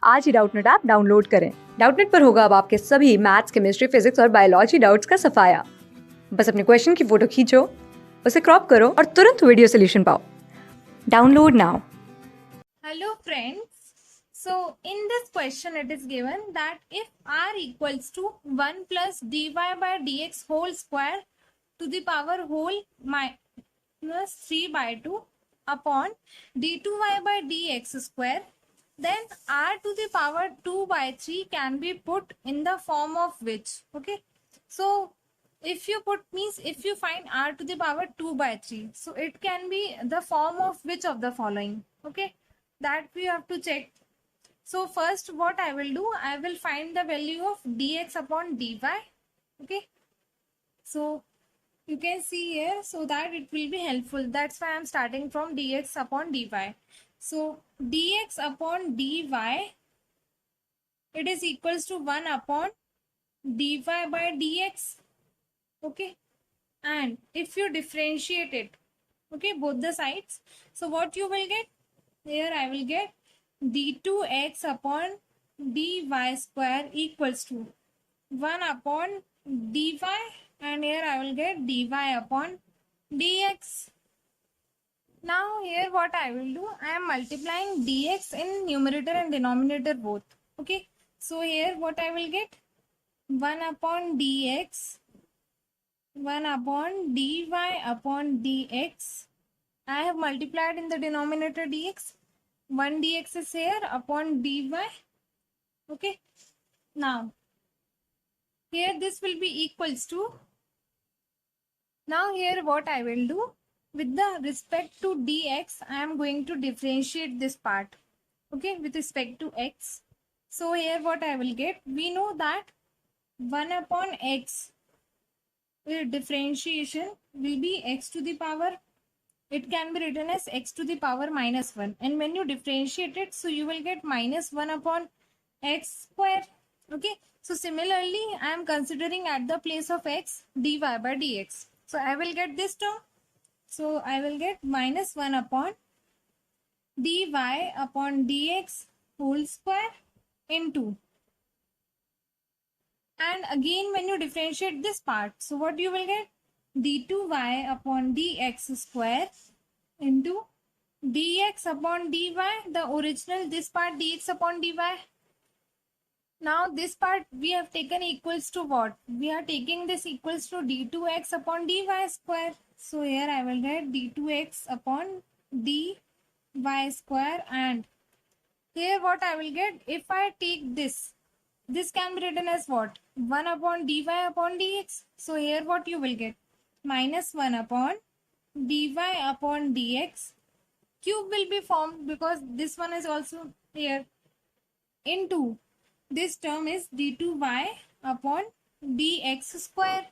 आज ही Doubtnut app download करें। Doubtnut पर होगा अब आपके सभी मैथ्स, केमिस्ट्री, फिजिक्स और बायोलॉजी डाउट्स का सफाया। बस अपने क्वेश्चन की फोटो खींचो, उसे क्रॉप करो और तुरंत वीडियो सोल्यूशन पाओ। Download now. Hello friends. So in this question it is given that if r equals to 1 plus dy by dx whole square to the power whole minus 3 by 2 upon d2y by dx square, then r to the power 2 by 3 can be put in the form of which? Okay. So if you put means if you find r to the power 2 by 3, so it can be the form of which of the following? Okay, that we have to check. So first what I will do, I will find the value of dx upon dy. Okay, so you can see here so that it will be helpful. That's why I'm starting from dx upon dy. So dx upon dy, it is equals to 1 upon dy by dx. Okay, and if you differentiate it, okay, both the sides, so what you will get here, I will get d2x upon dy square equals to 1 upon dy, and here I will get dy upon dx. Now here what I will do, I am multiplying dx in numerator and denominator both. Okay, so here what I will get, 1 upon dx, 1 upon dy upon dx. I have multiplied in the denominator dx. 1 dx is here upon dy. Okay. Now, here this will be equals to. Now here what I will do, with the respect to dx, I am going to differentiate this part. Okay, with respect to x. So here what I will get, we know that 1 upon x, differentiation will be x to the power, it can be written as x to the power minus 1, and when you differentiate it, so you will get minus 1 upon x square. Okay, so similarly I am considering at the place of x dy by dx, so I will get this term, so I will get minus 1 upon dy upon dx whole square into, and again when you differentiate this part, so what you will get, d2y upon dx square into dx upon dy, the original this part dx upon dy. Now this part we have taken equals to what? We are taking this equals to d2x upon dy square. So here I will get d2x upon dy square, and here what I will get, if I take this can be written as what? 1 upon dy upon dx. So here what you will get? Minus 1 upon dy upon dx. Cube will be formed because this one is also here, into this term is d2y upon dx square.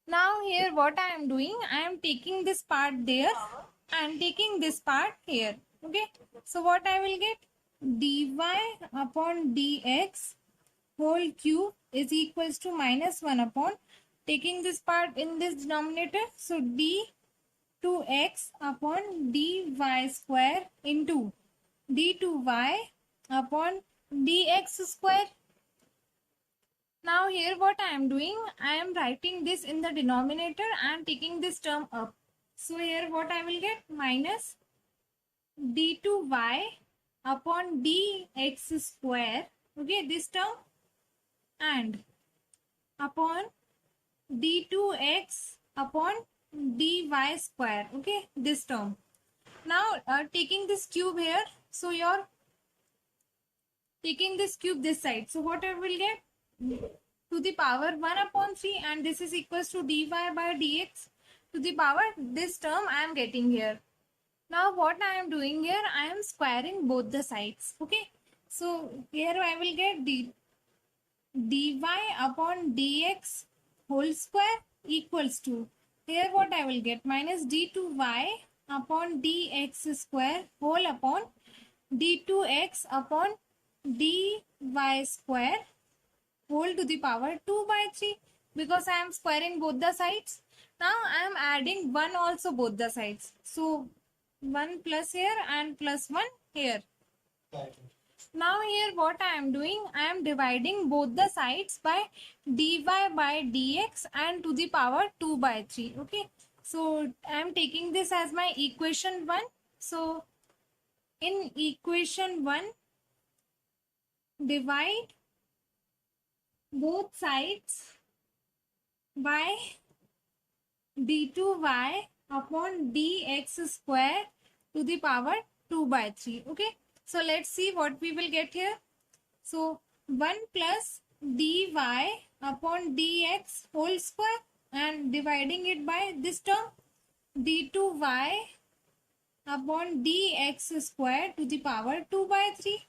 Now here what I am doing, I am taking this part there and taking this part here. Okay, so what I will get, dy upon dx whole cube is equals to minus 1 upon, taking this part in this denominator, so d2x upon dy square into d2y upon dx square. Now here what I am doing, I am writing this in the denominator and taking this term up. So here what I will get, minus d2y upon dx square, okay, this term, and upon d2x upon dy square, okay, this term. Now taking this cube here, so you're taking this cube this side, so what I will get, to the power 1 upon 3, and this is equals to dy by dx to the power, this term I am getting here. Now what I am doing here, I am squaring both the sides. Okay, so here I will get dy upon dx whole square equals to, here what I will get, minus d2y upon dx square whole upon d2x upon dy square whole to the power 2 by 3, because I am squaring both the sides. Now I am adding 1 also both the sides, so 1 plus here and plus 1 here. Now here what I am doing, I am dividing both the sides by dy by dx and to the power 2 by 3. Okay, so I am taking this as my equation 1. So in equation 1, divide both sides by d2y upon dx square to the power 2 by 3. Okay, so let's see what we will get here. So 1 plus dy upon dx whole square and dividing it by this term d2y upon dx square to the power 2 by 3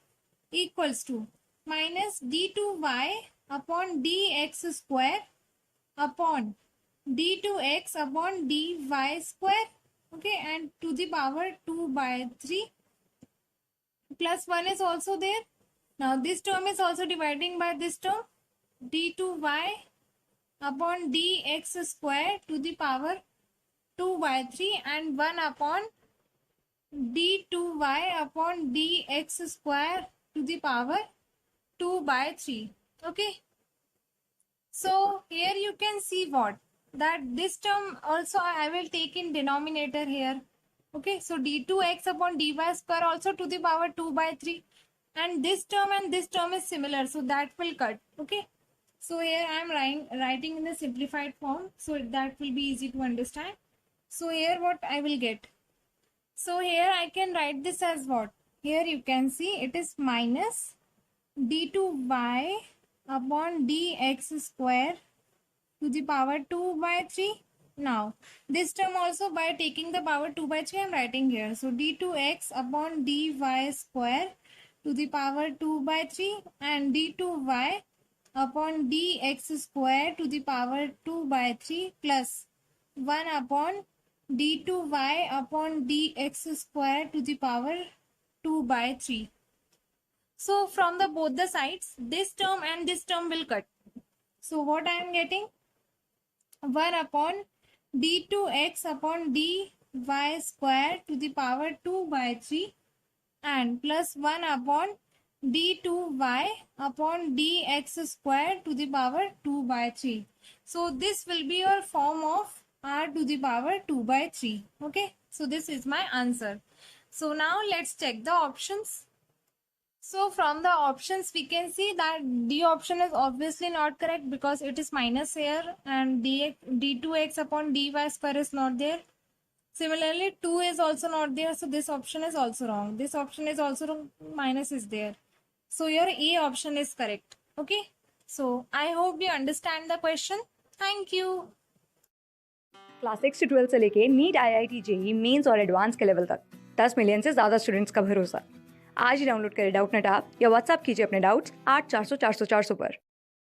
equals to minus d2y upon dx square upon d2x upon dy square. Okay, and to the power 2 by 3 plus 1 is also there. Now this term is also dividing by this term d2y upon dx square to the power 2 by 3 and 1 upon d2y upon dx square to the power 2 by 3. Okay, so here you can see what, that this term also I will take in denominator here. Okay, so d2x upon dy square also to the power 2 by 3 and this term is similar, so that will cut. Okay, so here I am writing in the simplified form so that will be easy to understand. So here what I will get, so here I can write this as what, here you can see it is minus d2y upon dx square to the power 2 by 3. Now this term also by taking the power 2 by 3 I am writing here. So d2x upon dy square to the power 2 by 3 and d2y upon dx square to the power 2 by 3 plus 1 upon d2y upon dx square to the power 2 by 3. So from the both the sides this term and this term will cut. So what I am getting, 1 upon d2x upon dy square to the power 2 by 3 and plus 1 upon d2y upon dx square to the power 2 by 3. So this will be your form of r to the power 2 by 3. Okay, so this is my answer. So now let's check the options. So from the options we can see that D option is obviously not correct because it is minus here and d2x upon dy square is not there. Similarly 2 is also not there, so this option is also wrong. This option is also wrong, minus is there. So your A option is correct. Okay, so I hope you understand the question. Thank you. Class 6 से 12 से लेके NEET IIT JEE mains और advance के level तक 10 million से ज़्यादा students का भरोसा। आज ही डाउनलोड करें डाउटनट ऐप या व्हाट्सएप कीजिए अपने डाउट्स 8400 400 400 पर।